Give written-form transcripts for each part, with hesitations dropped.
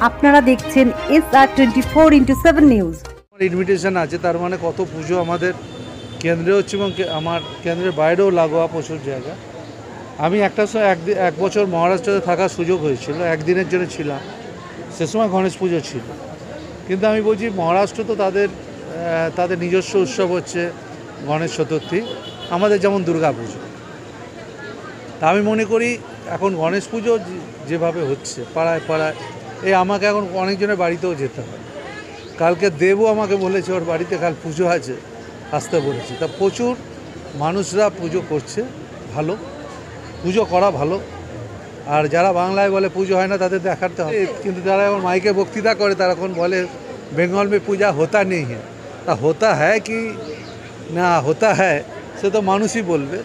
আপনারা দেখছেন SR24x7 news. Invitation আছে, তার মানে কত পুজো আমাদের কেন্দ্রে হচ্ছে এবং আমার কেন্দ্রের বাইরেও লাগোয়া প্রচুর জায়গা। আমি এক বছর মহারাষ্ট্রে থাকার সুযোগ হয়েছিল, একদিনের জন্য ছিলাম। সে সময় গণেশ পুজো ছিল, কিন্তু আমি বলছি মহারাষ্ট্র তো তাদের নিজস্ব উৎসব হচ্ছে গণেশ চতুর্থী, আমাদের যেমন দুর্গা পুজো। তা আমি মনে করি এখন গণেশ পুজো যেভাবে হচ্ছে পাড়ায় পাড়ায়, আমাকে এখন অনেকজনের বাড়িতেও যেতে হয়। কালকে দেবও আমাকে বলেছে ওর বাড়িতে কাল পুজো আছে, আসতে বলেছে। তা প্রচুর মানুষরা পুজো করছে, ভালো পুজো করা ভালো। আর যারা বাংলায় বলে পুজো হয় না তাদের দেখাতে হবে, কিন্তু যারা এখন মাইকে বক্তৃতা করে তারা এখন বলে বেঙ্গল में पूजा होता नहीं है। তা होता है কি না होता है সে তো মানুষই বলবে।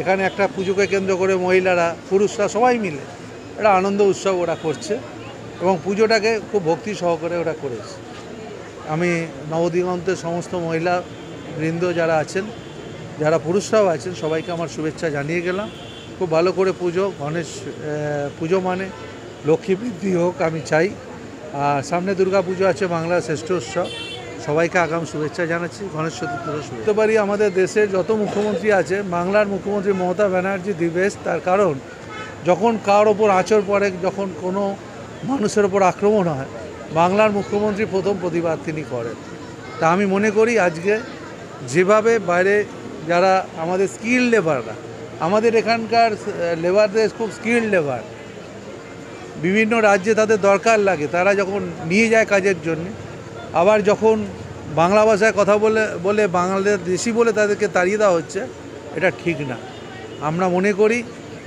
এখানে একটা পুজোকে কেন্দ্র করে মহিলারা পুরুষরা সবাই মিলে একটা আনন্দ উৎসব ওরা করছে এবং পুজোটাকে খুব ভক্তি সহকারে ওরা করেছে। আমি নবদিগন্তের সমস্ত মহিলা বৃন্দ যারা আছেন, যারা পুরুষরাও আছেন, সবাইকে আমার শুভেচ্ছা জানিয়ে গেলাম। খুব ভালো করে গণেশ পুজো মানে লক্ষ্মী বৃদ্ধি হোক আমি চাই। আর সামনে দুর্গা পুজো আছে, বাংলার শ্রেষ্ঠ উৎসব। সবাইকে আগাম শুভেচ্ছা জানাচ্ছি, গণেশ চতুর্থীর শুভেচ্ছা। পারি আমাদের দেশের যত মুখ্যমন্ত্রী আছে, বাংলার মুখ্যমন্ত্রী মমতা ব্যানার্জি দি বেস্ট। তার কারণ যখন কার ওপর আঁচড় পড়ে, যখন কোনো মানুষের ওপর আক্রমণ হয়, বাংলার মুখ্যমন্ত্রী প্রথম প্রতিবাদ তিনি করেন। তা আমি মনে করি আজকে যেভাবে বাইরে যারা আমাদের স্কিল লেবাররা, আমাদের এখানকার লেবারদের খুব স্কিল লেবার, বিভিন্ন রাজ্যে তাদের দরকার লাগে, তারা যখন নিয়ে যায় কাজের জন্য, আবার যখন বাংলা ভাষায় কথা বলে বাংলাদেশি বলে তাদেরকে তাড়িয়ে দেওয়া হচ্ছে, এটা ঠিক না। আমরা মনে করি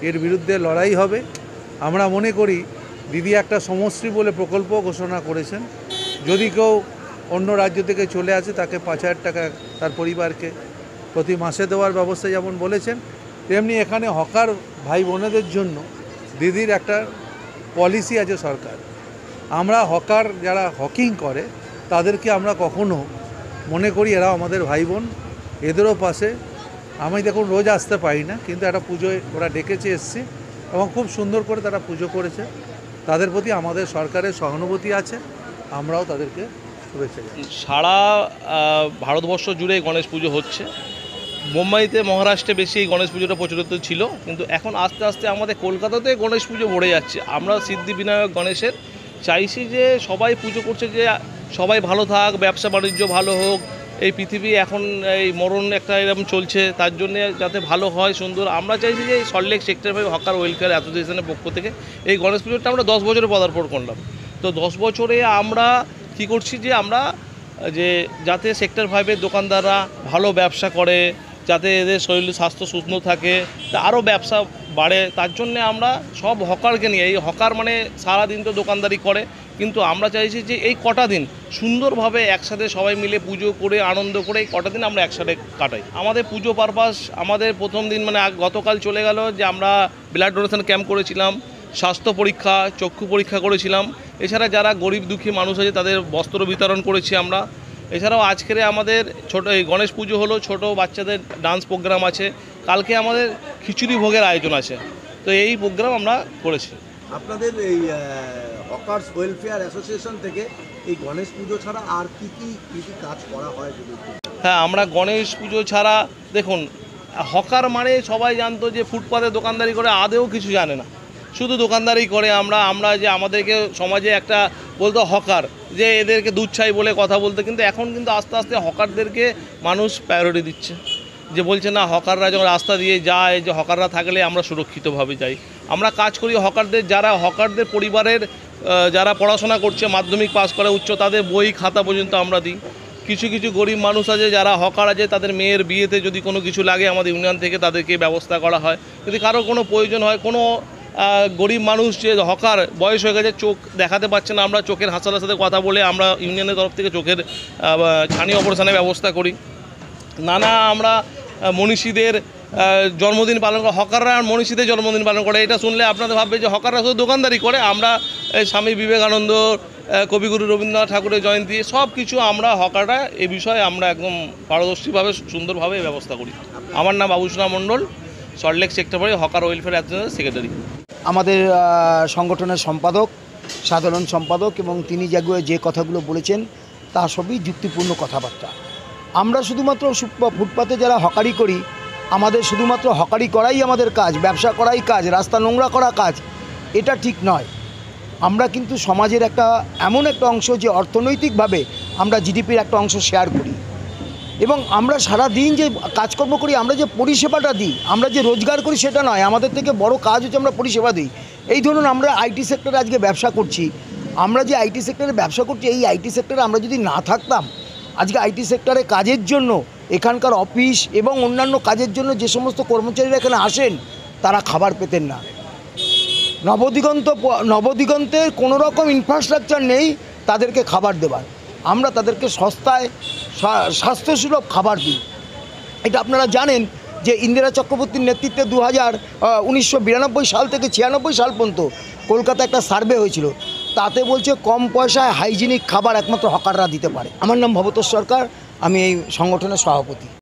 এর বিরুদ্ধে লড়াই হবে। আমরা মনে করি দিদি একটা সমশ্রী বলে প্রকল্প ঘোষণা করেছেন। যদি কেউ অন্য রাজ্য থেকে চলে আসে তাকে 5,000 টাকা তার পরিবারকে প্রতি মাসে দেওয়ার ব্যবস্থা যেমন বলেছেন, তেমনি এখানে হকার ভাই বোনেদের জন্য দিদির একটা পলিসি আছে সরকার। আমরা হকার যারা হকিং করে তাদেরকে আমরা কখনো মনে করি এরা আমাদের ভাই বোন, এদেরও পাশে। আমি দেখুন রোজ আসতে পারি না, কিন্তু একটা পুজোয় ওরা ডেকেছে, এসছি এবং খুব সুন্দর করে তারা পুজো করেছে। তাদের প্রতি আমাদের সরকারের সহানুভূতি আছে, আমরাও তাদেরকে শুভেচ্ছা জানাই। সারা ভারতবর্ষ জুড়ে গণেশ পুজো হচ্ছে। মুম্বাইতে, মহারাষ্ট্রে বেশি এই গণেশ পুজোটা প্রচলিত ছিল, কিন্তু এখন আস্তে আস্তে আমাদের কলকাতাতে গণেশ পুজো ভরে যাচ্ছে। আমরা সিদ্ধিবিনায়ক গণেশের চাইছি যে সবাই পুজো করছে, যে সবাই ভালো থাক, ব্যবসা বাণিজ্য ভালো হোক। এই পৃথিবী এখন এই মরণ একটা এরকম চলছে, তার জন্য যাতে ভালো হয়, সুন্দর। আমরা চাইছি যে এই সল্টলেক সেক্টর হকার ওয়েলফেয়ার অ্যাসোসিয়েশনের পক্ষ থেকে এই গণেশ পুজোটা আমরা 10 বছরে পদার্পণ করলাম। তো 10 বছরে আমরা কী করছি যে আমরা যাতে সেক্টর 5-এর দোকানদাররা ভালো ব্যবসা করে, যাতে এদের শরীর স্বাস্থ্য সুস্থ থাকে, তা আরও ব্যবসা বাড়ে, তার জন্যে আমরা সব হকারকে নিয়ে, এই হকার মানে সারাদিন তো দোকানদারি করে, কিন্তু আমরা চাইছি যে এই কটা দিন সুন্দরভাবে একসাথে সবাই মিলে পুজো করে আনন্দ করে এই কটা দিন আমরা একসাথে কাটাই। আমাদের পুজো পারপাস, আমাদের প্রথম দিন মানে গতকাল চলে গেল যে আমরা ব্লাড ডোনেশন ক্যাম্প করেছিলাম, স্বাস্থ্য পরীক্ষা, চক্ষু পরীক্ষা করেছিলাম। এছাড়া যারা গরিব দুঃখী মানুষ আছে তাদের বস্ত্র বিতরণ করেছি আমরা। এছাড়াও আজকের আমাদের এই গণেশ পুজো হলো, ছোট বাচ্চাদের ডান্স প্রোগ্রাম আছে, কালকে আমাদের খিচুড়ি ভোগের আয়োজন আছে। তো এই প্রোগ্রাম আমরা করেছি। আপনাদের এই হকার্স ওয়েলফেয়ার অ্যাসোসিয়েশন থেকে এই গণেশ পুজো ছাড়া আর কি কাজ করা হয়? হ্যাঁ, আমরা গণেশ পুজো ছাড়া, দেখুন হকার মানে সবাই জানতো যে ফুটপাতে দোকানদারি করে, আদেও কিছু জানে না, শুধু দোকানদারি করে। আমরা যে আমাদেরকে সমাজে একটা বলতো হকার, যে এদেরকে দুধ চাই বলে কথা বলতে, কিন্তু এখন কিন্তু আস্তে আস্তে হকারদেরকে মানুষ প্রায়োরিটি দিচ্ছে, যে বলছে না হকাররা যখন রাস্তা দিয়ে যায়, যে হকাররা থাকলে আমরা সুরক্ষিতভাবে যাই। আমরা কাজ করি হকারদের, যারা হকারদের পরিবারের যারা পড়াশোনা করছে, মাধ্যমিক পাস করে, উচ্চ, তাদের বই খাতা পর্যন্ত আমরা দিই। কিছু গরিব মানুষ আছে যারা হকার আছে, তাদের মেয়ের বিয়েতে যদি কোনো কিছু লাগে আমাদের ইউনিয়ন থেকে তাদেরকে ব্যবস্থা করা হয়। যদি কারো কোনো প্রয়োজন হয়, কোনো গরিব মানুষ যে হকার বয়স হয়ে গেছে, চোখ দেখাতে পারছে না, আমরা চোখের হাসপাতালের সাথে কথা বলে আমরা ইউনিয়নের তরফ থেকে চোখের ছানি অপারেশনের ব্যবস্থা করি। আমরা মনীষীদের জন্মদিন পালন করে, হকাররা আর মনীষীদের জন্মদিন পালন করে। এটা শুনলে আপনাদের ভাববে যে হকাররা শুধু দোকানদারি করে। আমরা স্বামী বিবেকানন্দ, কবিগুরু রবীন্দ্রনাথ ঠাকুরের জয়ন্তী, সব কিছু আমরা হকাররা এ বিষয়ে আমরা একদম পারদর্শীভাবে সুন্দরভাবে ব্যবস্থা করি। আমার নাম বাবুসোনা মণ্ডল, সল্টলেক সেক্টর 5 হকার ওয়েলফেয়ার অ্যাসোসিয়েশনের সেক্রেটারি। আমাদের সংগঠনের সম্পাদক সাধারণ সম্পাদক, এবং তিনি যে কথাগুলো বলেছেন তা সবই যুক্তিপূর্ণ কথাবার্তা। আমরা শুধুমাত্র ফুটপাতে যারা হকারি করি, আমাদের শুধুমাত্র হকারি করাই আমাদের কাজ, ব্যবসা করাই কাজ, রাস্তা নোংরা করা কাজ, এটা ঠিক নয়। আমরা কিন্তু সমাজের এমন একটা অংশ যে অর্থনৈতিকভাবে আমরা জিডিপির একটা অংশ শেয়ার করি, এবং আমরা সারা দিন যে কাজকর্ম করি, আমরা যে পরিষেবাটা দিই, আমরা যে রোজগার করি সেটা নয়, আমাদের থেকে বড় কাজ হচ্ছে আমরা পরিষেবা দিই। এই ধরুন আমরা আইটি সেক্টরে আজকে ব্যবসা করছি, আমরা যে আইটি সেক্টরে ব্যবসা করছি, এই আইটি সেক্টরে আমরা যদি না থাকতাম, আজকে আইটি সেক্টরে কাজের জন্য এখানকার অফিস এবং অন্যান্য কাজের জন্য যে সমস্ত কর্মচারীরা এখানে আসেন তারা খাবার পেতেন না। নবদিগন্তের কোনো রকম ইনফ্রাস্ট্রাকচার নেই তাদেরকে খাবার দেবার। আমরা তাদেরকে সস্তায় স্বাস্থ্যসুলভ খাবার দিই। এটা আপনারা জানেন যে ইন্দিরা চক্রবর্তীর নেতৃত্বে 1992 সাল থেকে 96 সাল পর্যন্ত কলকাতা একটা সার্ভে হয়েছিল, তাতে বলছে কম পয়সায় হাইজিনিক খাবার একমাত্র হকাররা দিতে পারে। আমার নাম ভবতোষ সরকার, আমি এই সংগঠনের সভাপতি।